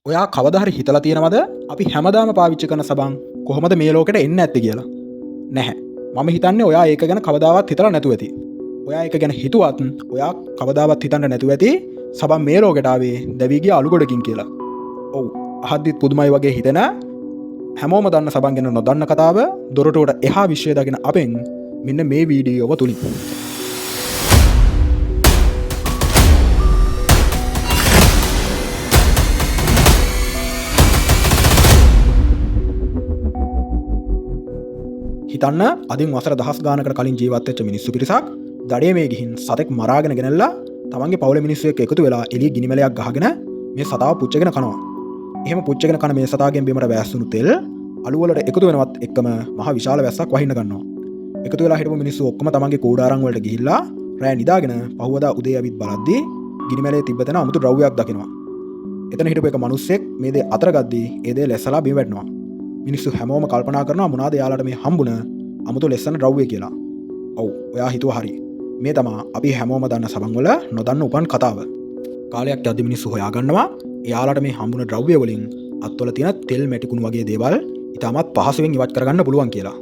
ඔයා කවදා හරි හිතලා තියෙනවද අපි හැමදාම පාවිච්චි කරන සබන් කොහොමද මේ ලෝකෙට එන්න ඇත්තේ කියලා? නැහැ. මම හිතන්නේ ඔයා ඒක ගැන කවදාවත් හිතලා නැතුව ඇති. ඔයා ඒක ගැන හිතුවත් ඔයා කවදාවත් හිතන්න නැතුව ඇති සබන් මේ ලෝකෙට ආවේ දැවී ගිය අලු ගොඩකින් කියලා. ඔව්. අහද්දිත් පුදුමයි වගේ හිතෙන හැමෝම දන්න සබන් ගැන නොදන්න කතාව දොරටුවට එහා විශ්වය දකින අපෙන් මෙන්න මේ වීඩියෝව තුලින්. හිතන්න අදින් වසර දහස් ගානකට කලින් ජීවත් වෙච්ච මිනිස්සු පිරිසක් දඩේ මේ ගිහින් සතෙක් මරාගෙන ගෙනල්ලා තමන්ගේ පවුලේ මිනිස්සු එක්ක එකතු වෙලා එළිය ගිනිමැලයක් ගහගෙන මේ සතාව පුච්චගෙන කනවා. එහෙම පුච්චගෙන කන මේ සතාගෙන් බිමට වැස්සුණු තෙල් අලු වලට එකතු වෙනවත් එක්කම මහ විශාල වැස්සක් වහින්න ගන්නවා. එකතු වෙලා හිටපු මිනිස්සු ඔක්කොම තමන්ගේ කූඩාරම් වලට ගිහිල්ලා රෑ නිදාගෙන පහුවදා උදේ ඇවිත් බලද්දී ගිනිමැලේ තිබ්බ තැන අමුතු ද්‍රව්‍යයක් දකිනවා. එතන හිටපු එක මිනිස්සෙක් මේ දේ අතර ගද්දී ඒ දේ ලැස්සලා බිම වැටෙනවා. මිනිස්සු හැමෝම කල්පනා කරනවා මොනවාද යාලට මේ හම්බුන අමුතු ලෙස්සන ද්‍රව්‍ය කියලා. ඔව් ඔයා හිතුවා හරි. මේ තමා අපි හැමෝම දන්න සබන් වල නොදන්න උපන් කතාව. කාලයක් යද්දි මිනිස්සු හොයාගන්නවා එයාලට මේ හම්බුන ද්‍රව්‍ය වලින් අත්වල තියෙන තෙල් මැටි කුණු වගේ දේවල් ඉතාමත් පහසුවෙන් ඉවත් කරගන්න පුළුවන් කියලා.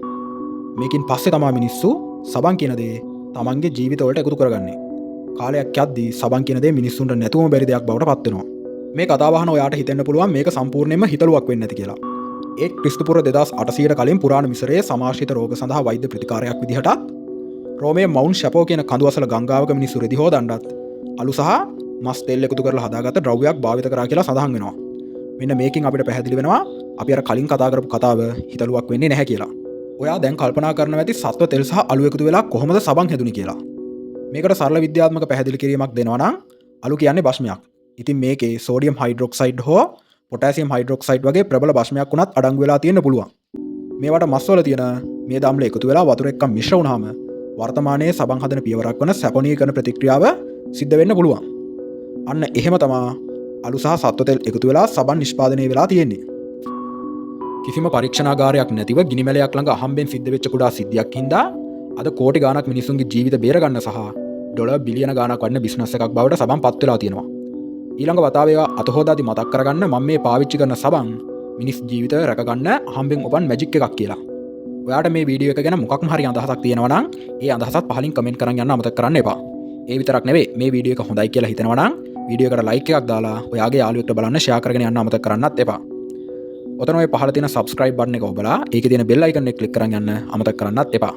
මේකින් පස්සේ තමා මිනිස්සු සබන් කියන දේ තමන්ගේ ජීවිතවලට එකතු කරගන්නේ. කාලයක් යද්දි සබන් කියන දේ මිනිස්සුන්ට නැතුවම බැරි දෙයක් බවට පත් වෙනවා. මේ කතාව අහන ඔයාට හිතෙන්න පුළුවන් මේක සම්පූර්ණයෙන්ම හිතලුවක් වෙන්නේ නැති කියලා. ඒ ක්‍රිස්තුපුර 2800ට කලින් පුරාණ මිසරයේ සමාශ්‍රිත රෝග සඳහා වෛද්‍ය ප්‍රතිකාරයක් විදිහටත් රෝමයේ මවුන්ට් ෂැපෝ කියන කඳු අසල ගංගාවක මිනිස්සු රෙදි හොදන්නත් අලු සහ මස් තෙල් එකතු කරලා හදාගත්ත ද්‍රව්‍යයක් භාවිත කරා කියලා සඳහන් වෙනවා. මෙන්න මේකෙන් අපිට පැහැදිලි වෙනවා අපි අර කලින් කතා කරපු කතාව හිතලුවක් වෙන්නේ නැහැ කියලා. ඔයා දැන් කල්පනා කරනවා ඇති සත්ව තෙල් සහ අලු එකතු වෙලා කොහොමද සබන් හැදුනේ කියලා. මේකට සරල විද්‍යාත්මක පැහැදිලි කිරීමක් දෙනවා නම් අලු කියන්නේ භස්මයක්. ඉතින් මේකේ සෝඩියම් හයිඩ්‍රොක්සයිඩ් හෝ පොටෑසියම් හයිඩ්‍රොක්සයිඩ් වගේ ප්‍රබල භස්මයක් වුණත් අඩංගු වෙලා තියෙන්න පුළුවන්. මේවට මස්වල තියෙන මේ දාම්ල එකතු වෙලා වතුර එක්ක මිශ්‍ර වුණාම වර්තමානයේ සබන් හදන පියවරක් වන සැපොනීකරණ ප්‍රතික්‍රියාව සිද්ධ වෙන්න පුළුවන්. අන්න එහෙම තමා අලු සහ සත්ව තෙල් එකතු වෙලා සබන් නිෂ්පාදනය වෙලා තියෙන්නේ. කිසිම පරීක්ෂණාගාරයක් නැතිව ගිනිමැලයක් ළඟ අහම්බෙන් සිද්ධ වෙච්ච කුඩා සිද්ධියක් හින්දා අද කෝටි ගාණක් මිනිසුන්ගේ ජීවිත බේරගන්න සහ ඩොලර් බිලියන ගාණක් වටින බිස්නස් එකක් බවට සබන් පත් වෙලා තියෙනවා. ඊළඟ වතාවේ අතහොදාදී මතක් කරගන්න මම මේ පාවිච්චි කරන සබන් මිනිස් ජීවිතය රැකගන්න අහම්බෙන් උපන් මැජික් එකක් කියලා. ඔයාට මේ වීඩියෝ එක ගැන මොකක්ම හරි අදහසක් තියෙනවා නම් ඒ අදහසත් පහලින් කමෙන්ට් කරන් යන්න අමතක කරන්න එපා. ඒ විතරක් නෙවෙයි මේ වීඩියෝ එක හොඳයි කියලා හිතනවා නම් වීඩියෝ එකට ලයික් එකක් දාලා ඔයාගේ යාළුවෙක්ට බලන්න ෂෙයා කරගෙන යන්න අමතක කරන්නත් එපා. ඔතන ඔය පහළ තියෙන subscribe button එක ඔබලා ඒකේ තියෙන bell icon එක click කරන් යන්න අමතක කරන්නත් එපා.